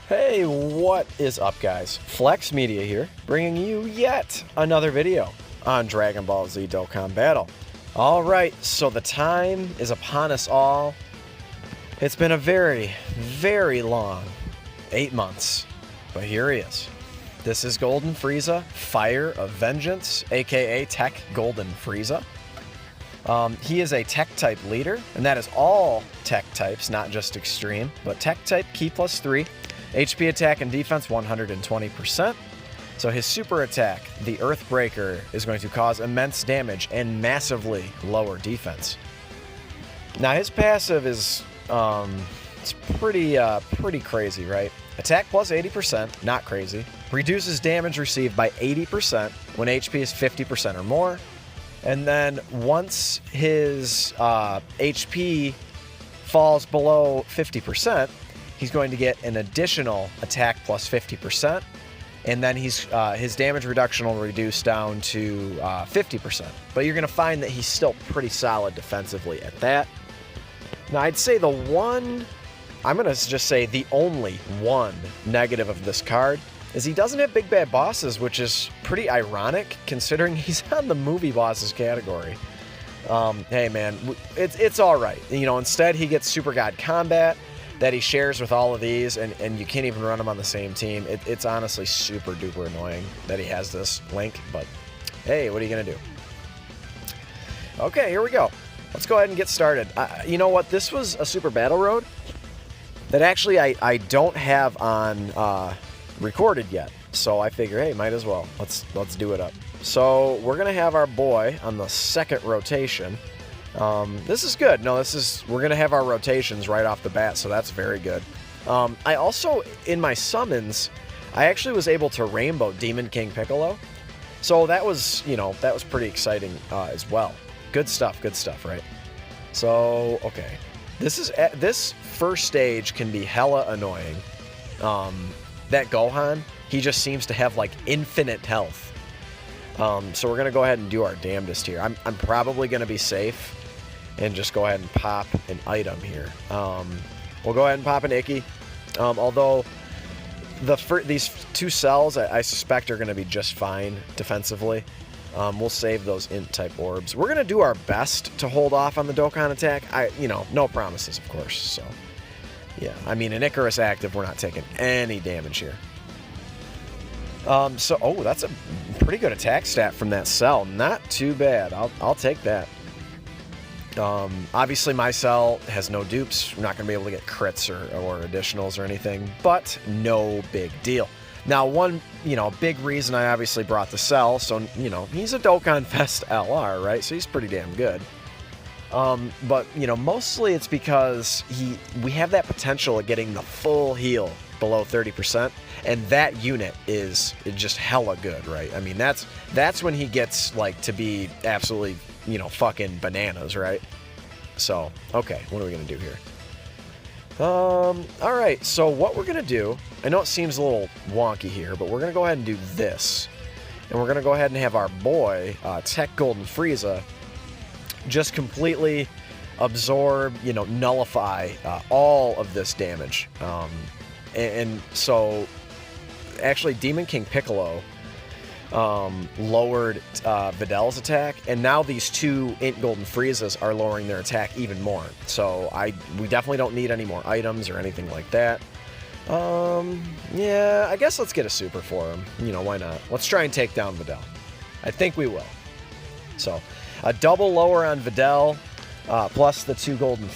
Hey, what is up, guys? Flex Media here, bringing you yet another video on Dragon Ball Z Dokkan Battle. Alright, so the time is upon us all. It's been a very, very long 8 months, but here he is. This is Golden Frieza, Fire of Vengeance, aka TEQ Golden Frieza. He is a TEQ type leader, and that is all TEQ types, not just Extreme, but TEQ type Ki plus 3. HP attack and defense 120%. So his super attack, the Earthbreaker, is going to cause immense damage and massively lower defense. Now his passive is it's pretty crazy, right? Attack plus 80%, not crazy. Reduces damage received by 80% when HP is 50% or more. And then once his HP falls below 50%, he's going to get an additional attack plus 50%, and then his damage reduction will reduce down to 50%. But you're going to find that he's still pretty solid defensively at that. Now, I'd say I'm going to just say the only one negative of this card is he doesn't have big bad bosses, which is pretty ironic considering he's on the movie bosses category. Hey man, it's all right. You know, instead he gets Super God Combat that he shares with all of these, and you can't even run them on the same team. It's honestly super duper annoying that he has this link, but hey, what are you gonna do? Okay, here we go. Let's go ahead and get started. You know what? This was a Super Battle Road that actually I don't have on recorded yet, so I figure, hey, might as well. Let's do it up. So we're gonna have our boy on the second rotation. This is good. No, we're going to have our rotations right off the bat, so that's very good. I also, in my summons, I actually was able to rainbow Demon King Piccolo. So that was, that was pretty exciting as well. Good stuff, right? So, okay. This first stage can be hella annoying. That Gohan, he just seems to have, like, infinite health. So we're going to go ahead and do our damnedest here. I'm probably going to be safe and just go ahead and pop an item here. We'll go ahead and pop an Icky. Although these two cells I suspect are going to be just fine defensively. We'll save those int type orbs. We're going to do our best to hold off on the Dokkan attack. No promises, of course. So yeah, I mean, an Icarus active, we're not taking any damage here. Oh, that's a pretty good attack stat from that cell. Not too bad. I'll take that. Obviously my cell has no dupes. We're not going to be able to get crits or additionals or anything, but no big deal. Now, one, big reason I obviously brought the cell, so, he's a Dokkan Fest LR, right? So he's pretty damn good. But, mostly it's because we have that potential of getting the full heal below 30%, and that unit is just hella good, right? I mean, that's when he gets, like, to be absolutely, fucking bananas, right? So, okay, what are we gonna do here? Alright, so what we're gonna do, I know it seems a little wonky here, but we're gonna go ahead and do this. And we're gonna go ahead and have our boy, TEQ Golden Frieza, just completely absorb, nullify all of this damage. And so, actually, Demon King Piccolo lowered Videl's attack, and now these two Int Golden Friezas are lowering their attack even more. So we definitely don't need any more items or anything like that. Yeah, I guess let's get a super for him. Why not? Let's try and take down Videl. I think we will. So, a double lower on Videl, plus the two golden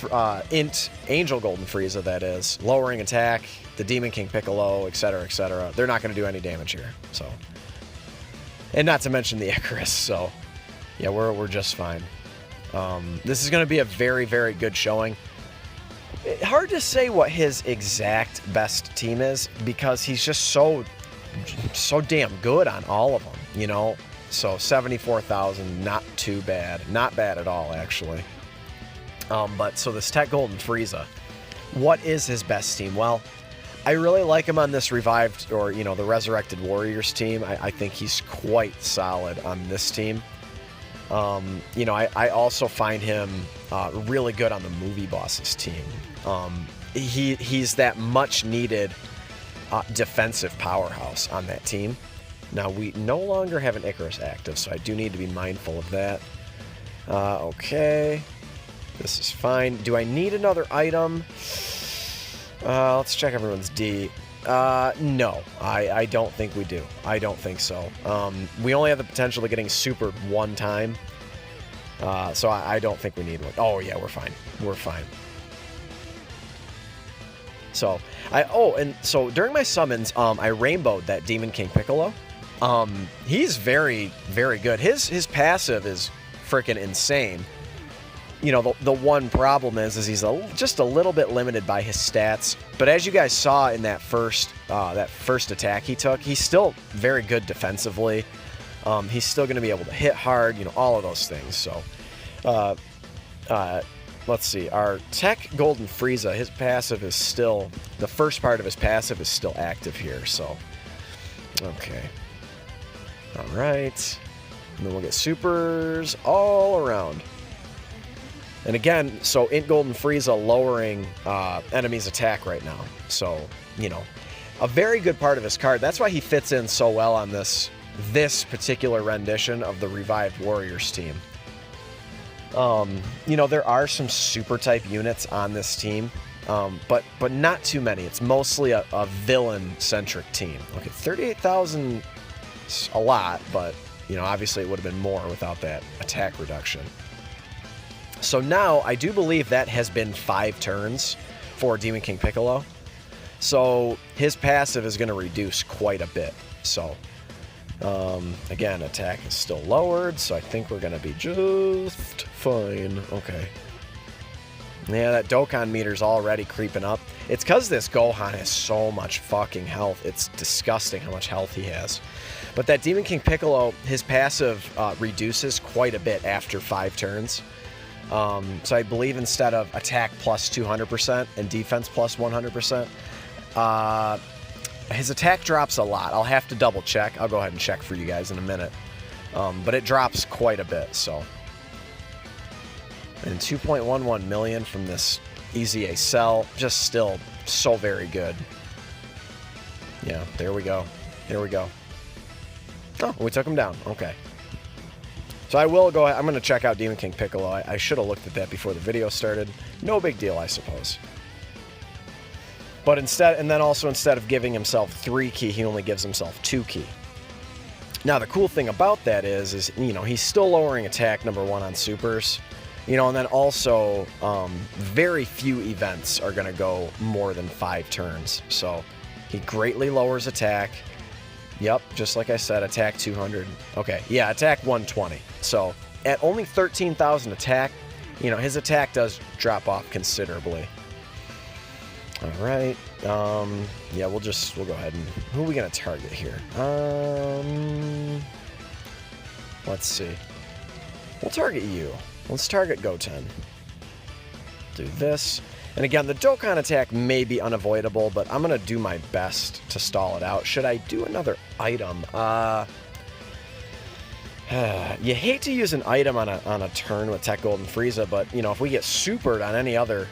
Angel Golden Frieza, that is, lowering attack, the Demon King Piccolo, etc., etc. They're not going to do any damage here, so. And not to mention the Icarus, so yeah, we're just fine. This is going to be a very, very good showing. Hard to say what his exact best team is because he's just so damn good on all of them, So 74,000, not too bad. Not bad at all, actually. But so this TEQ Golden Frieza, what is his best team? Well, I really like him on this revived, or, the Resurrected Warriors team. I think he's quite solid on this team. I also find him really good on the movie bosses team. He's that much needed defensive powerhouse on that team. Now, we no longer have an Icarus active, so I do need to be mindful of that. Okay. This is fine. Do I need another item? Let's check everyone's D. No, I don't think we do. I don't think so. We only have the potential of getting super one time. So I don't think we need one. Oh, yeah, we're fine. We're fine. So, and so during my summons, I rainbowed that Demon King Piccolo. He's very, very good. His passive is freaking insane. You know, the one problem is he's just a little bit limited by his stats. But as you guys saw in that first attack he took, he's still very good defensively. He's still going to be able to hit hard, you know, all of those things. So, let's see. Our TEQ Golden Frieza, his passive is still, the first part of his passive is still active here. So, okay. All right. And then we'll get supers all around. And again, so in Golden Frieza lowering enemies' attack right now. So, you know, a very good part of his card. That's why he fits in so well on this particular rendition of the Revived Warriors team. You know, there are some super type units on this team, but not too many. It's mostly a villain-centric team. Okay, 38,000 is a lot, but, you know, obviously it would have been more without that attack reduction. So now, I do believe that has been 5 turns for Demon King Piccolo. So his passive is going to reduce quite a bit. So, again, attack is still lowered, so I think we're going to be just fine. Okay. Yeah, that Dokkan meter's already creeping up. It's because this Gohan has so much fucking health. It's disgusting how much health he has. But that Demon King Piccolo, his passive reduces quite a bit after 5 turns. So I believe instead of attack plus 200% and defense plus 100%, his attack drops a lot. I'll have to double check. I'll go ahead and check for you guys in a minute. But it drops quite a bit, so. And 2.11 million from this EZA cell, just still so very good. Yeah, there we go. There we go. Oh, we took him down. Okay. So I will go ahead. I'm going to check out Demon King Piccolo. I should have looked at that before the video started. No big deal, I suppose. But instead, and then also instead of giving himself 3 ki, he only gives himself 2 ki. Now the cool thing about that is you know, he's still lowering attack number 1 on supers. You know, and then also very few events are going to go more than 5 turns. So he greatly lowers attack. Yep, just like I said, attack 200. Okay, yeah, attack 120. So at only 13,000 attack, you know, his attack does drop off considerably. All right. Yeah, we'll go ahead and, who are we gonna target here? Let's see. We'll target you. Let's target Goten. Do this. And again, the Dokkan attack may be unavoidable, but I'm going to do my best to stall it out. Should I do another item? You hate to use an item on a turn with TEQ Golden Frieza, but, you know, if we get supered on any other,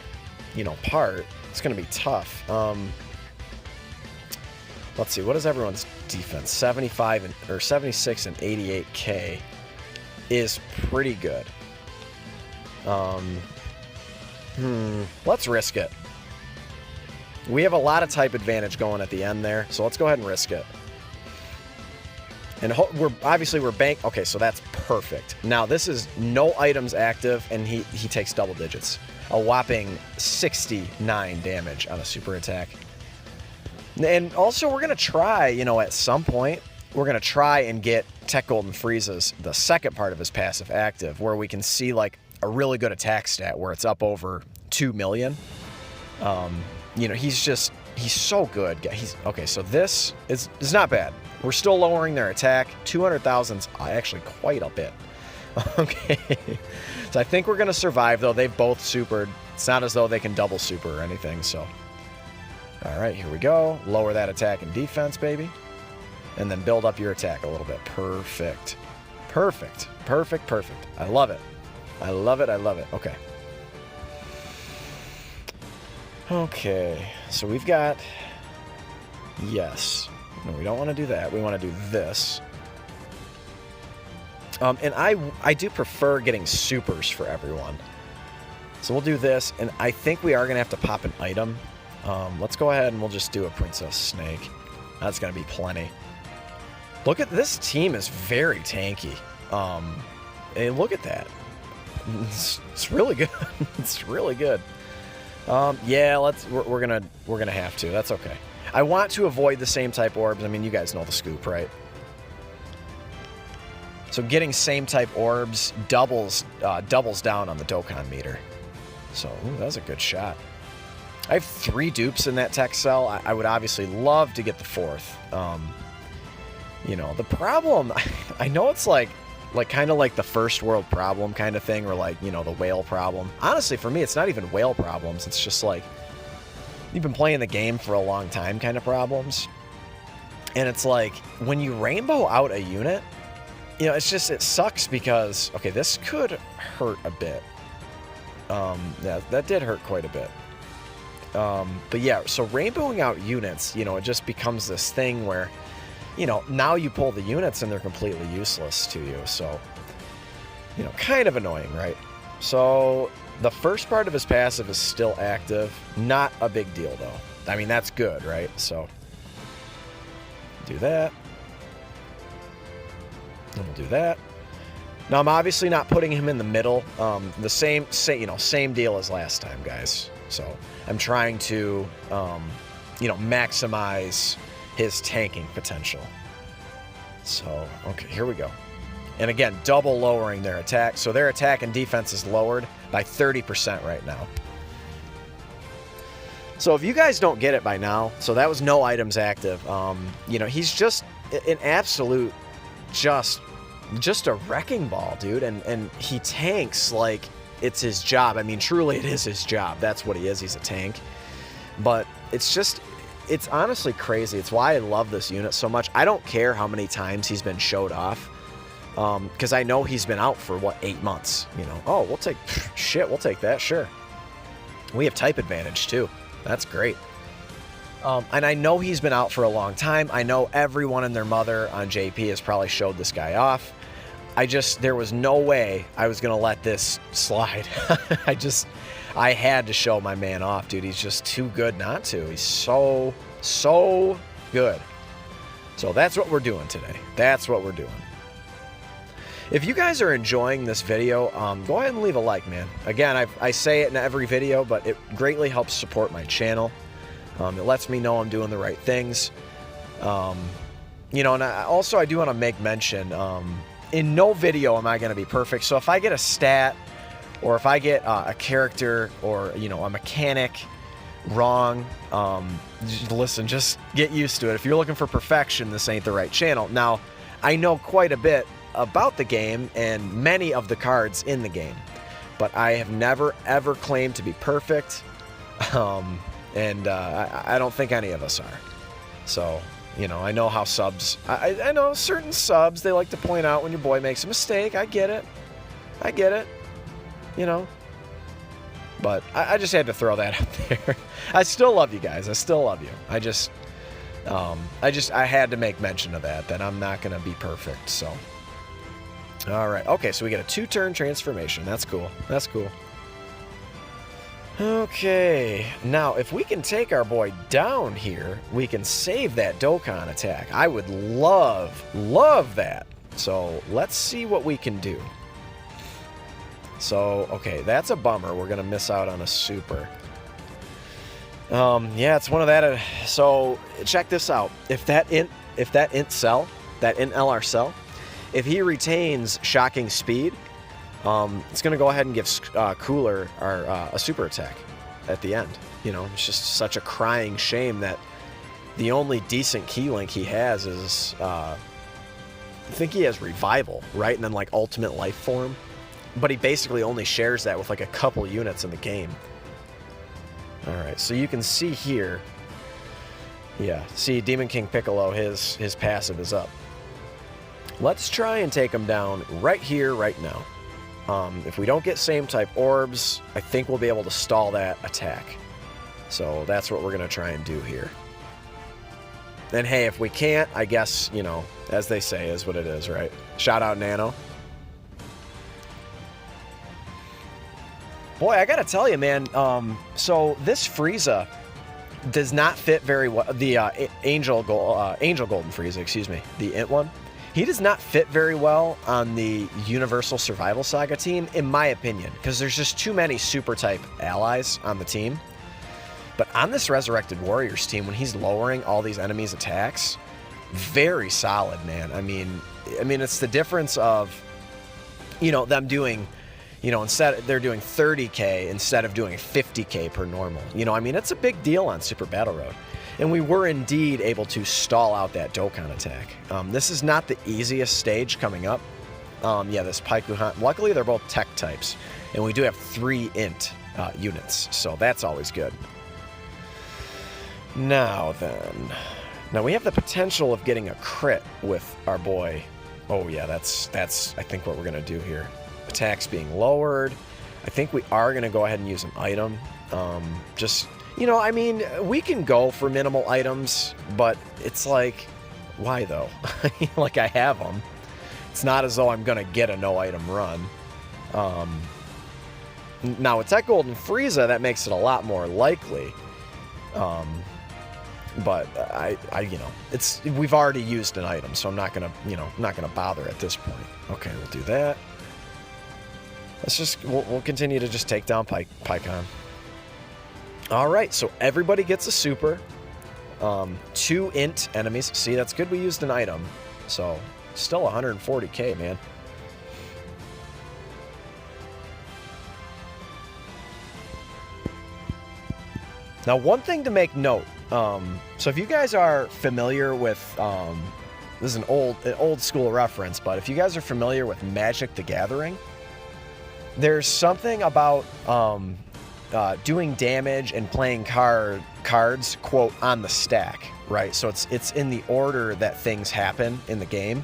you know, part, it's going to be tough. Let's see, what is everyone's defense? 76 and 88k is pretty good. Let's risk it. We have a lot of type advantage going at the end there, so let's go ahead and risk it. And we're bank. Okay, so that's perfect. Now this is no items active, and he takes double digits, a whopping 69 damage on a super attack. And also we're gonna try, you know, at some point we're gonna try and get TEQ Golden Frieza's the second part of his passive active, where we can see like a really good attack stat where it's up over 2 million. You know, he's so good. Okay, so this is not bad. We're still lowering their attack. 200,000's actually quite a bit. Okay. So I think we're going to survive, though. They've both supered. It's not as though they can double super or anything, so. All right, here we go. Lower that attack and defense, baby. And then build up your attack a little bit. Perfect. Perfect. Perfect, perfect. I love it. I love it, I love it. Okay. Okay, so we've got Yes. No, we don't want to do that. We want to do this. And I do prefer getting supers for everyone. So we'll do this, and I think we are going to have to pop an item. Let's go ahead and we'll just do a Princess Snake. That's going to be plenty. Look at this team is very tanky. And look at that. It's really good. It's really good. Yeah, we're gonna have to. That's okay. I want to avoid the same type orbs. I mean, you guys know the scoop, right? So getting same type orbs doubles down on the Dokkan meter. So ooh, that was a good shot. I have 3 dupes in that tech cell. I would obviously love to get the 4th. You know, the problem, I know it's like kind of like the first world problem kind of thing, or like, you know, the whale problem. Honestly, for me, it's not even whale problems. It's just like, you've been playing the game for a long time kind of problems. And it's like, when you rainbow out a unit, you know, it's just, it sucks because, okay, this could hurt a bit. Yeah, that did hurt quite a bit. But yeah, so rainbowing out units, you know, it just becomes this thing where, you know, now you pull the units and they're completely useless to you. So, you know, kind of annoying, right? So the first part of his passive is still active. Not a big deal, though. I mean, that's good, right? So do that. And we'll do that. Now, I'm obviously not putting him in the middle. The same deal as last time, guys. So I'm trying to, you know, maximize his tanking potential. So, okay, here we go. And again, double lowering their attack. So their attack and defense is lowered by 30% right now. So if you guys don't get it by now, so that was no items active. You know, he's just an absolute, just a wrecking ball, dude. And he tanks like it's his job. I mean, truly it is his job. That's what he is. He's a tank. But it's just, it's honestly crazy. It's why I love this unit so much. I don't care how many times he's been showed off. Because I know he's been out for, what, 8 months. You know, oh, we'll take, shit, we'll take that, sure. We have type advantage, too. That's great. And I know he's been out for a long time. I know everyone and their mother on JP has probably showed this guy off. There was no way I was going to let this slide. I had to show my man off, dude. He's just too good not to. He's so good. So that's what we're doing today. That's what we're doing. If you guys are enjoying this video, go ahead and leave a like, man. Again, I say it in every video, but it greatly helps support my channel. It lets me know I'm doing the right things. You know, and I do want to make mention, in no video am I going to be perfect. So if I get a stat, or if I get a character, or, you know, a mechanic wrong, listen, just get used to it. If you're looking for perfection, this ain't the right channel. Now, I know quite a bit about the game and many of the cards in the game, but I have never ever claimed to be perfect, and I don't think any of us are. So, you know, I know how subs, I know certain subs, they like to point out when your boy makes a mistake. I get it, you know, but I just had to throw that out there. I still love you guys. I still love you. I had to make mention of that I'm not going to be perfect. So all right. Okay, so we get a 2-turn transformation. That's cool. That's cool. Okay. Now, if we can take our boy down here, we can save that Dokkan attack. I would love that. So let's see what we can do. So, okay, that's a bummer. We're going to miss out on a super. Yeah, it's one of that. So check this out. If that int LR cell, if he retains shocking speed, it's going to go ahead and give Cooler a super attack at the end. You know, it's just such a crying shame that the only decent key link he has is, I think he has Revival, right? And then like Ultimate Life Form. But he basically only shares that with like a couple units in the game. Alright, so you can see here, yeah, see Demon King Piccolo, his passive is up. Let's try and take him down right here, right now. If we don't get same type orbs, I think we'll be able to stall that attack. So that's what we're going to try and do here. And hey, if we can't, I guess, you know, as they say, is what it is, right? Shout out Nano. Boy, I gotta tell you, man, so this Frieza does not fit very well. The Angel Golden Frieza, excuse me, the Int one. He does not fit very well on the Universal Survival Saga team, in my opinion, because there's just too many super type allies on the team. But on this Resurrected Warriors team, when he's lowering all these enemies' attacks, very solid, man. I mean, it's the difference of, you know, them doing, you know, instead they're doing 30k instead of doing 50k per normal. You know, I mean, it's a big deal on Super Battle Road. And we were indeed able to stall out that Dokkan attack. This is not the easiest stage coming up. Yeah, this Paiku Hunt. Luckily, they're both tech types. And we do have 3 int units, so that's always good. Now then. Now we have the potential of getting a crit with our boy. Oh yeah, that's I think what we're going to do here. Attacks being lowered. I think we are going to go ahead and use an item. Just... You know, I mean, we can go for minimal items, but it's like, why though? Like, I have them. It's not as though I'm going to get a no-item run. Now, with TEQ Golden Frieza, that makes it a lot more likely. But you know, we've already used an item, so I'm not going to, you know, not going to bother at this point. Okay, we'll do that. Let's just, we'll continue to just take down Pycon. Alright, so everybody gets a super. 2 int enemies. See, that's good we used an item. So, still 140k, man. Now, one thing to make note. So if you guys are familiar with... this is an old school reference, but if you guys are familiar with Magic the Gathering, there's something about... doing damage and playing cards, quote, on the stack, right? So it's in the order that things happen in the game.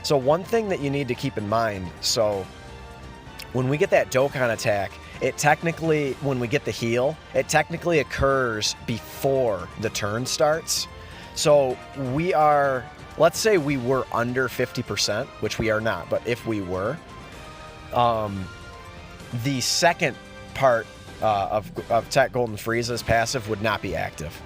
So one thing that you need to keep in mind, so when we get that Dokkan attack, it technically, when we get the heal, it technically occurs before the turn starts. So we are, let's say we were under 50%, which we are not, but if we were, the second part of TEQ Golden Frieza's passive would not be active,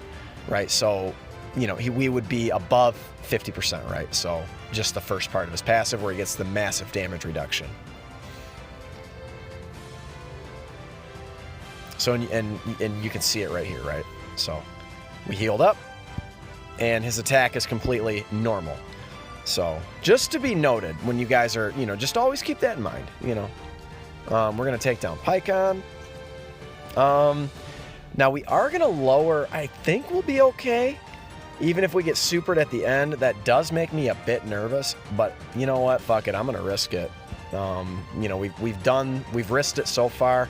right? So, you know, we would be above 50%, right? So just the first part of his passive where he gets the massive damage reduction. So, and you can see it right here, right? So we healed up, and his attack is completely normal. So just to be noted, when you guys are, you know, just always keep that in mind, you know. We're going to take down Pycon. Now we are going to lower, I think we'll be okay. Even if we get supered at the end, that does make me a bit nervous, but you know what? Fuck it. I'm going to risk it. You know, we've risked it so far.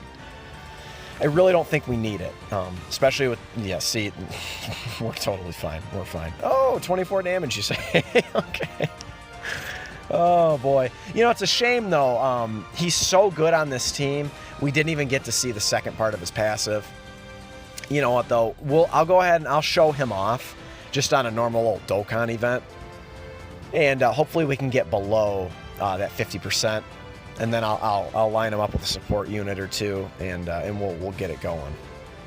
I really don't think we need it. Especially with, yeah, see, we're totally fine. We're fine. Oh, 24 damage, you say? Okay. Oh boy. You know, it's a shame though. He's so good on this team. We didn't even get to see the second part of his passive. You know what though? I'll go ahead and I'll show him off just on a normal old Dokkan event. And hopefully we can get below that 50%. And then I'll line him up with a support unit or two, and we'll get it going.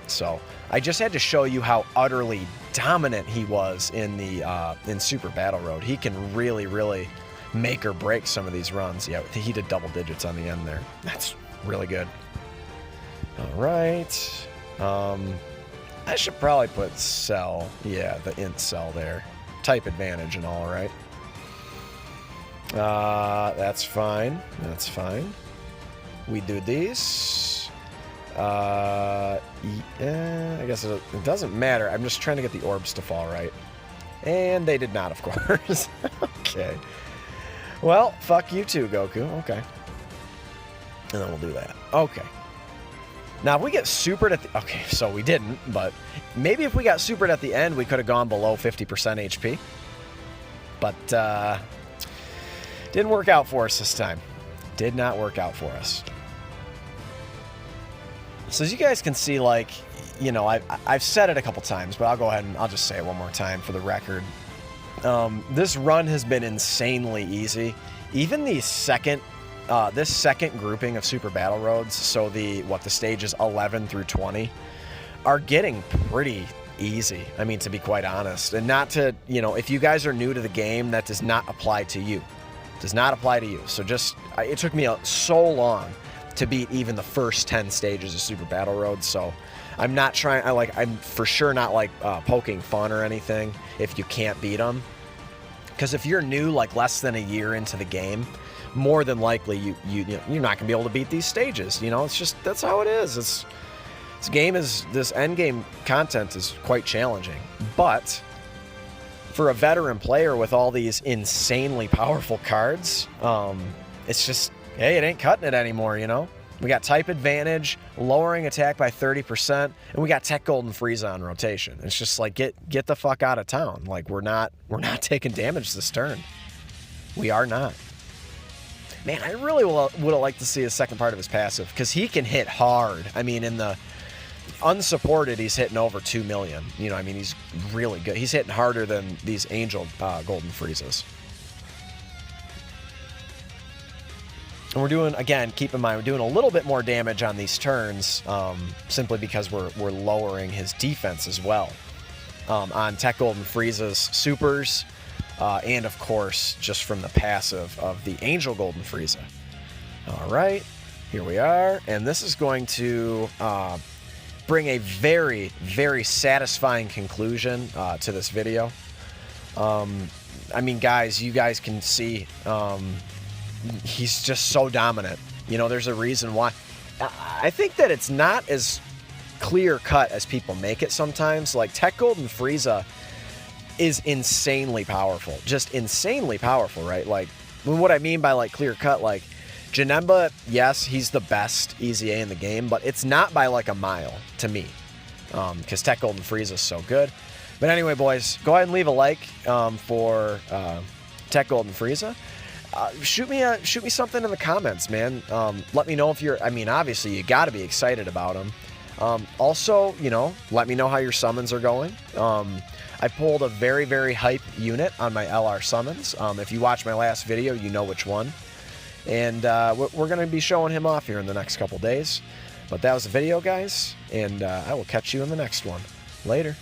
So I just had to show you how utterly dominant he was in Super Battle Road. He can really make or break some of these runs. Yeah, he did double digits on the end there. That's really good. All right. I should probably put cell. Yeah, the int cell there. Type advantage and all, right? That's fine. That's fine. We do these. Yeah, I guess it doesn't matter. I'm just trying to get the orbs to fall right. And they did not, of course. Okay. Well, fuck you too, Goku. Okay. And then we'll do that. Okay. Now, if we get supered at the... Okay, so we didn't, but maybe if we got supered at the end, we could have gone below 50% HP. But, didn't work out for us this time. Did not work out for us. So as you guys can see, like, you know, I've said it a couple times, but I'll go ahead and I'll just say it one more time for the record. This run has been insanely easy. Even the second, this second grouping of Super Battle Roads, so the stages 11 through 20, are getting pretty easy. I mean, to be quite honest, and not to, you know, if you guys are new to the game, that does not apply to you. Does not apply to you. So just, it took me so long to beat even the first 10 stages of Super Battle Roads. So I'm not trying, I'm for sure not like poking fun or anything if you can't beat them. Because if you're new, like less than a year into the game, more than likely you're not gonna be able to beat these stages. You know, it's just, that's how it is. This end game content is quite challenging, but for a veteran player with all these insanely powerful cards, it's just, hey, it ain't cutting it anymore, you know? We got type advantage, lowering attack by 30%, and we got TEQ Golden Frieza on rotation. It's just like, get the fuck out of town. Like, we're not taking damage this turn. We are not. Man, I really would have liked to see a second part of his passive, because he can hit hard. I mean, in the unsupported, he's hitting over 2 million. You know, I mean, he's really good. He's hitting harder than these Angel Golden Friezas. And we're doing, again, keep in mind, we're doing a little bit more damage on these turns, simply because we're lowering his defense as well. On TEQ Golden Frieza's supers, and of course, just from the passive of the Angel Golden Frieza. All right, here we are, and this is going to bring a very, very satisfying conclusion to this video. I mean, guys, you guys can see he's just so dominant. You know, there's a reason why. I think that it's not as clear-cut as people make it sometimes. Like, TEQ Golden Frieza is insanely powerful. Just insanely powerful, right? Like, what I mean by, like, clear-cut, like, Janemba, yes, he's the best EZA in the game, but it's not by, like, a mile to me, because TEQ Golden Frieza is so good. But anyway, boys, go ahead and leave a like for TEQ Golden Frieza. Shoot me something in the comments, man. Let me know if you're, I mean, obviously you got to be excited about him. Also, you know, let me know how your summons are going. I pulled a very, very hype unit on my LR summons. If you watched my last video, you know which one. And we're going to be showing him off here in the next couple days. But that was the video, guys, and I will catch you in the next one. Later.